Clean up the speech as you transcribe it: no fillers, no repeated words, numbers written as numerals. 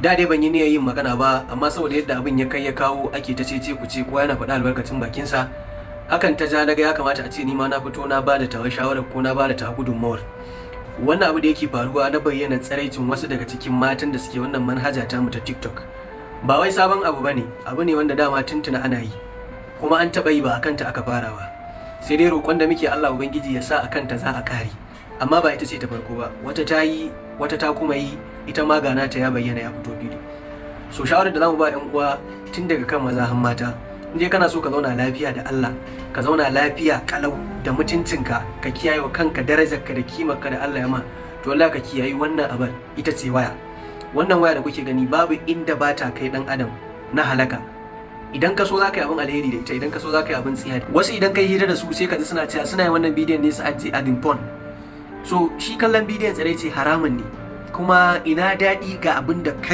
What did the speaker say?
Da dai ban yi niyyar yin magana ba, amma saboda yadda abin ya kai ya kawo ake ta cece ku ce kowa yana faɗa albarkacin bakinsa, hakan ta ja daga ya kamata a ce ni ma na fito na ba da tawa shawarar ko na ba da tawa gudunmawar. Wannan abu da yake faruwa na bayyana tsaraicin wasu daga cikin matan da suke wannan manhaja ta mu ta TikTok ba wai sabon abu bane, abu ne wanda dama tuntuna ana yi kuma an taɓa yi ba akan ta aka fara ba. Sai dai roƙon da muke Allah Ubangiji ya sa akan ta za a kare, amma ba ita ce ta farko ba, wata ta yi, wata ta kuma yi, ita ma gana ta ya bayyana ya fito fili. So shawarar da zamu ba ƴan uwa tun daga kan maza har mata, in dai kana so ka zauna lafiya da Allah, ka zauna lafiya kalau da mutuncinka, ka kiyaye wa kanka darajarka da kimarka da Allah ya ma, to Allah ka kiyaye wannan abar ita ce waya. Wannan waya da kuke gani babu inda ba ta kai dan adam na halaka. Idan ka so za ka yi abin alheri da ita, idan ka so za ka yi abin tsiya. Wasu idan ka yi hira da su sai ka ji suna cewa suna yin wannan bidiyon ne su ajiye adin porn. So shi kallon bidiyon tsiraici haramun ne, kuma ina daɗi ga abin da kai